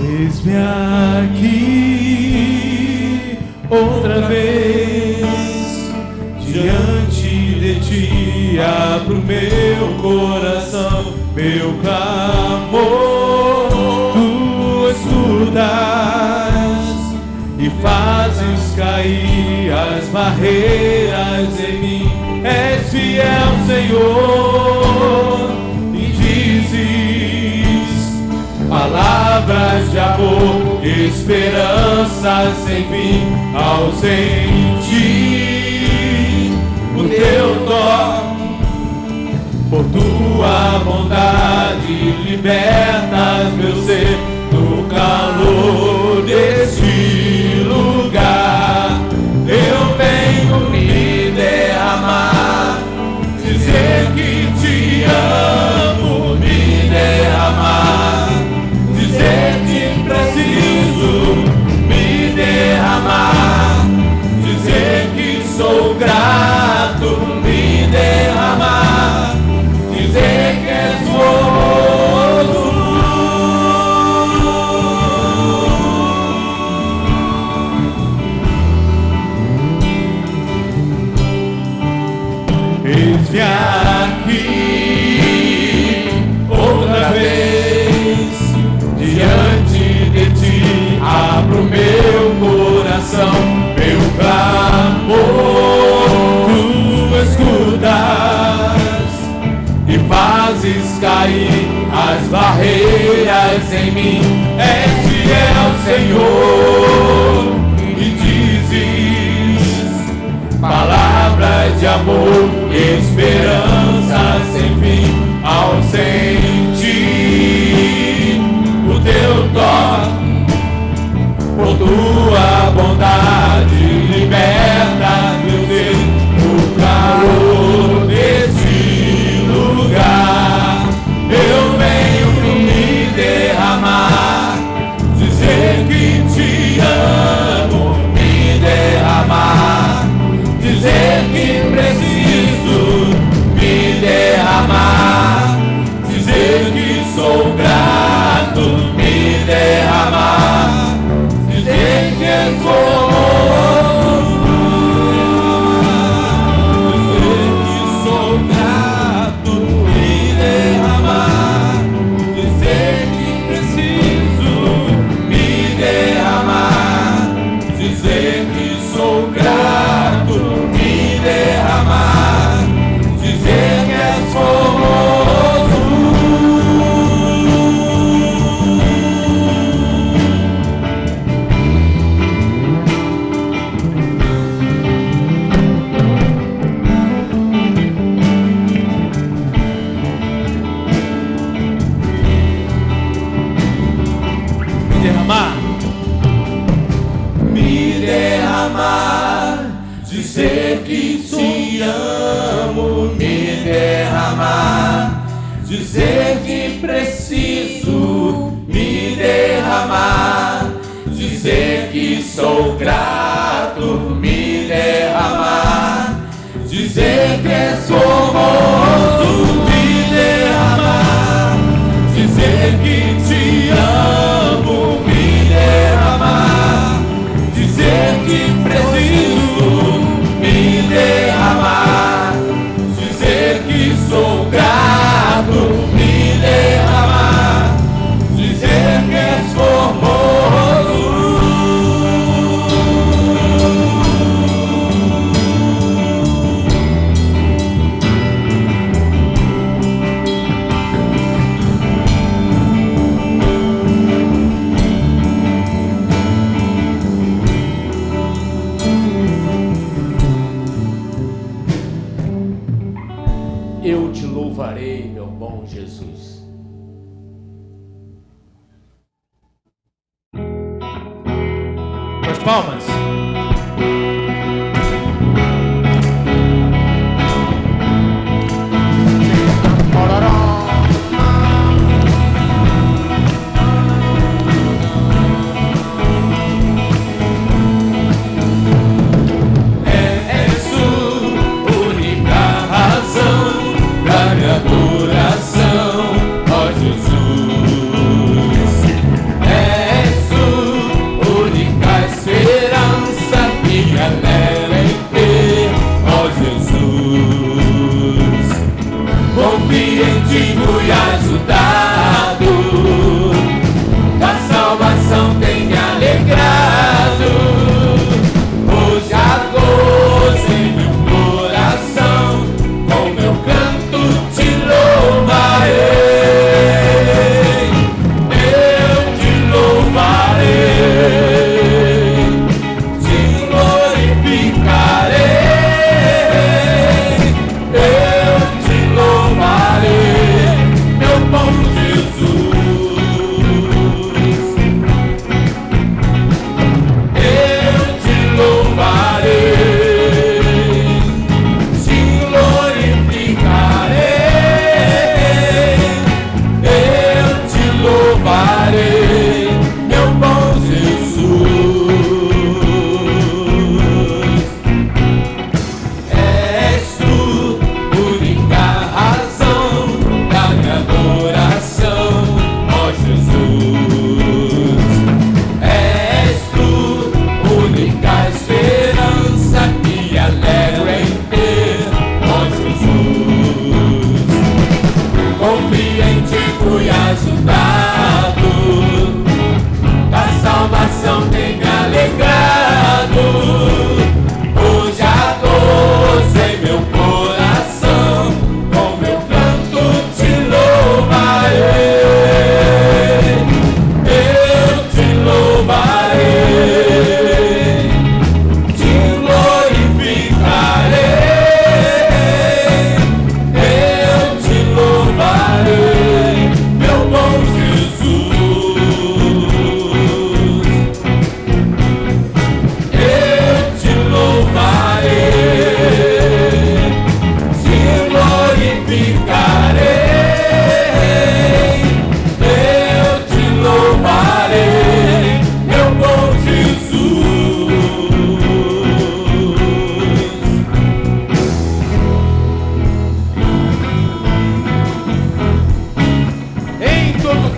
Eis-me aqui outra vez, diante de ti abro meu coração, meu clamor, tu escutas e fazes cair as barreiras em mim. És fiel, Senhor, e dizes palavras de amor, esperanças sem fim, ausente o teu toque, por tua bondade libertas meu ser no calor deste lugar. Eu venho me derramar, dizer que te amo, me derramar, dizer que preciso me derramar, dizer que sou grato, me derramar, dizer que és formoso. Eis-me aqui outra vez, diante de ti abro meu coração, meu clamor, tu escutas e fazes cair as barreiras em mim. És fiel, Senhor, e dizes palavras de amor, esperança sem fim, ausente. O teu toque, por tua bondade, liberta, meu Deus, o calor deste lugar. Eu venho me derramar, dizer que te amo, me derramar, dizer que preciso me derramar, dizer que sou grato, me derramar, dizer que és famoso, dizer que sou grato, me derramar, dizer que preciso me derramar, dizer que sou grato, me derramar, dizer que és famoso. Me derramar, dizer que te amo, me derramar, dizer que preciso me derramar, dizer que sou grato, me derramar, dizer que és famoso, me derramar, dizer que te amo, me derramar, dizer que preciso me derramar, dizer que sou grato, me derramar, dizer que és formoso. Eu te louvarei, meu bom Jesus. Com as palmas. Fui ajudado, da salvação tem me alegrado. Hoje há gozo em meu coração, com meu canto te louvarei. Eu te louvarei, te glorificarei. Eu te louvarei, meu bom Jesus. Eu te louvarei, te glorificarei. Eu te louvarei, meu bom Jesus. És tu, única razão da minha adoração, ó Jesus. És tu, única esperança que alegro em ter, ó Jesus. Confio em ti, fui ajudado, da salvação tem me alegrado. Hoje há gozo em meu coração, com meu canto te louvarei. Eu te louvarei, te glorificarei.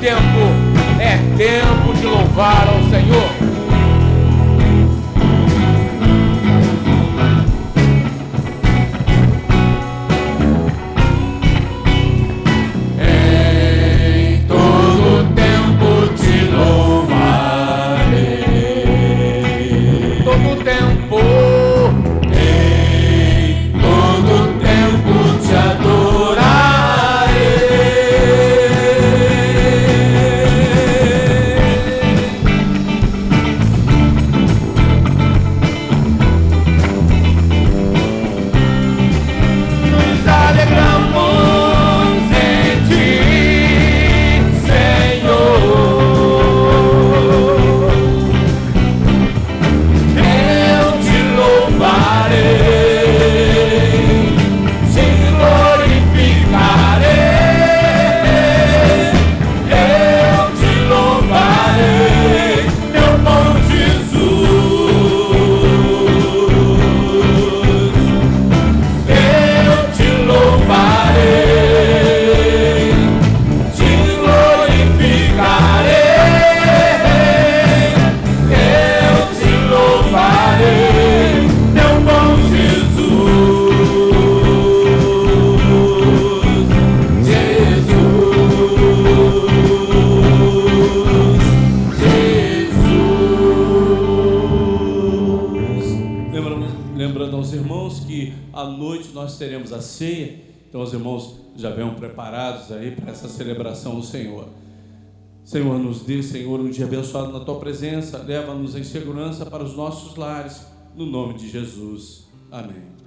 é tempo de louvar ao Senhor. Lembrando aos irmãos que à noite nós teremos a ceia, então os irmãos já venham preparados aí para essa celebração do Senhor. Senhor, nos dê, Senhor, um dia abençoado na Tua presença, leva-nos em segurança para os nossos lares, no nome de Jesus. Amém.